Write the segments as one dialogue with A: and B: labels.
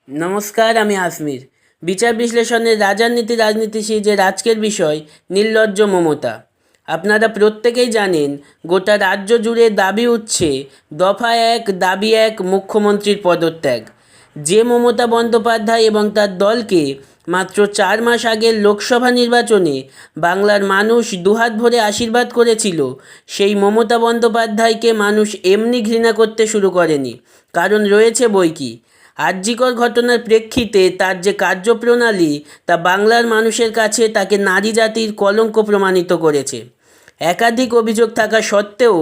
A: নমস্কার, আমি আসমির। বিচার বিশ্লেষণের রাজনীতি সিরিজের আজকের বিষয় নির্লজ্জ মমতা। আপনারা প্রত্যেকেই জানেন, গোটা রাজ্য জুড়ে দাবি উঠছে দফা এক, দাবি এক, মুখ্যমন্ত্রীর পদত্যাগ। যে মমতা বন্দ্যোপাধ্যায় এবং তার দলকে মাত্র 4 মাস আগের লোকসভা নির্বাচনে বাংলার মানুষ দুহাত ভরে আশীর্বাদ করেছিল, সেই মমতা বন্দ্যোপাধ্যায়কে মানুষ এমনি ঘৃণা করতে শুরু করেনি। কারণ রয়েছে বৈকি। আরজিকর ঘটনার প্রেক্ষিতে তার যে কার্যপ্রণালী, তা বাংলার মানুষের কাছে তাকে নারী জাতির কলঙ্ক প্রমাণিত করেছে। একাধিক অভিযোগ থাকা সত্ত্বেও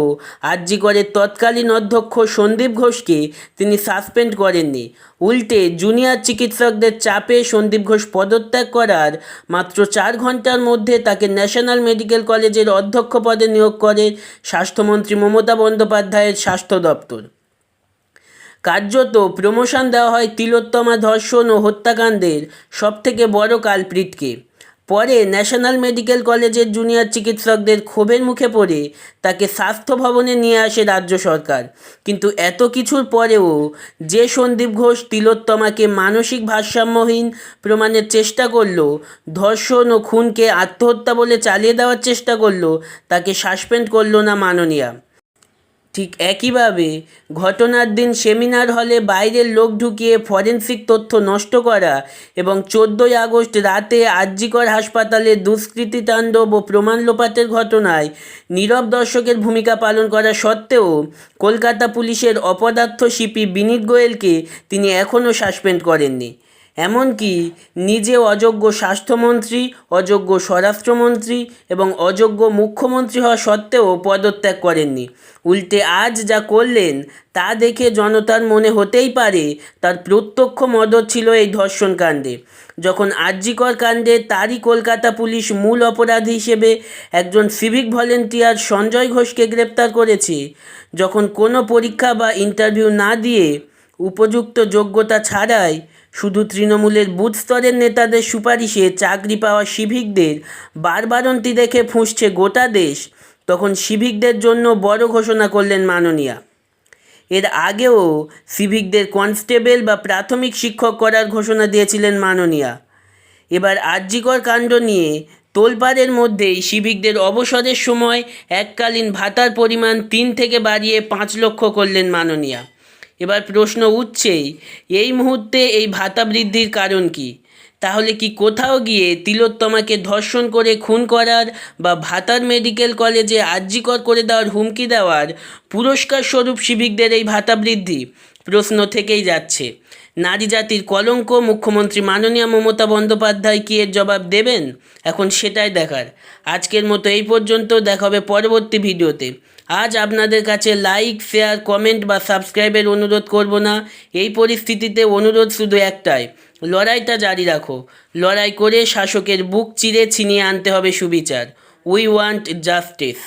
A: আরজিকরের তৎকালীন অধ্যক্ষ সন্দীপ ঘোষকে তিনি সাসপেন্ড করেননি। উল্টে জুনিয়র চিকিৎসকদের চাপে সন্দীপ ঘোষ পদত্যাগ করার মাত্র 4 ঘন্টার মধ্যে তাকে ন্যাশনাল মেডিকেল কলেজের অধ্যক্ষ পদে নিয়োগ করে স্বাস্থ্যমন্ত্রী মমতা বন্দ্যোপাধ্যায়ের স্বাস্থ্য দপ্তর। কার্যত প্রমোশন দেওয়া হয় তিলোত্তমা ধর্ষণ ও হত্যাকাণ্ডের সবথেকে বড় কালপ্রিটকে। পরে ন্যাশনাল মেডিকেল কলেজের জুনিয়র চিকিৎসকদের ক্ষোভের মুখে পড়ে তাকে স্বাস্থ্য ভবনে নিয়ে আসে রাজ্য সরকার। কিন্তু এত কিছুর পরেও যে সন্দীপ ঘোষ তিলোত্তমাকে মানসিক ভারসাম্যহীন প্রমাণের চেষ্টা করল, ধর্ষণ ও খুনকে আত্মহত্যা বলে চালিয়ে দেওয়ার চেষ্টা করল, তাকে সাসপেন্ড করল না মাননীয়া। ঠিক একইভাবে ঘটনার দিন সেমিনার হলে বাইরের লোক ঢুকিয়ে ফরেনসিক তথ্য নষ্ট করা এবং 14ই আগস্ট রাতে আরজিকর হাসপাতালে দুষ্কৃতিতাণ্ডব ও প্রমাণ লোপাটের ঘটনায় নীরব দর্শকের ভূমিকা পালন করা সত্ত্বেও কলকাতা পুলিশের অপদার্থ সিপি বিনীত গোয়েলকে তিনি এখনও সাসপেন্ড করেননি। এমনকি নিজে অযোগ্য স্বাস্থ্যমন্ত্রী, অযোগ্য স্বরাষ্ট্রমন্ত্রী এবং অযোগ্য মুখ্যমন্ত্রী হওয়া সত্ত্বেও পদত্যাগ করেননি। উল্টে আজ যা করলেন তা দেখে জনতার মনে হতেই পারে তার প্রত্যক্ষ মদত ছিল এই ধর্ষণকাণ্ডে। যখন আরজিকর কাণ্ডে তারই কলকাতা পুলিশ মূল অপরাধী হিসেবে একজন সিভিক ভলেন্টিয়ার সঞ্জয় ঘোষকে গ্রেপ্তার করেছে, যখন কোনো পরীক্ষা বা ইন্টারভিউ না দিয়ে উপযুক্ত যোগ্যতা ছাড়াই শুধু তৃণমূলের বুথ স্তরের নেতাদের সুপারিশে চাকরি পাওয়া সিভিকদের বারবারন্তি দেখে ফুঁসছে গোটা দেশ, তখন সিভিকদের জন্য বড় ঘোষণা করলেন মাননীয়া। এর আগেও সিভিকদের কনস্টেবল বা প্রাথমিক শিক্ষক করার ঘোষণা দিয়েছিলেন মাননীয়া। এবার আরজিকর কাণ্ড নিয়ে তোলপাড়ের মধ্যেই সিভিকদের অবসরের সময় এককালীন ভাতার পরিমাণ 3 থেকে বাড়িয়ে 5 লক্ষ করলেন মাননীয়া। এবার প্রশ্ন উঠছেই, এই মুহূর্তে এই ভাতা বৃদ্ধির কারণ কি? তাহলে কি কোথাও গিয়ে তিলোত্তমাকে ধর্ষণ করে খুন করার বা ভাতার মেডিকেল কলেজে আরজিকর করে দেওয়ার হুমকি দেওয়ার পুরস্কার স্বরূপ সিভিকদের এই ভাতা বৃদ্ধি? প্রশ্ন থেকেই যাচ্ছে। নারী জাতির কলঙ্ক মুখ্যমন্ত্রী মাননীয়া মমতা বন্দ্যোপাধ্যায় কি এর জবাব দেবেন? এখন সেটাই দেখার। আজকের মতো এই পর্যন্ত, দেখা হবে পরবর্তী ভিডিওতে। আজ আপনাদের কাছে লাইক, শেয়ার, কমেন্ট বা সাবস্ক্রাইবের অনুরোধ করব না। এই পরিস্থিতিতে অনুরোধ শুধু একটাই, লড়াইটা জারি রাখো। লড়াই করে শাসকের বুক চিরে ছিনিয়ে আনতে হবে সুবিচার। We want justice.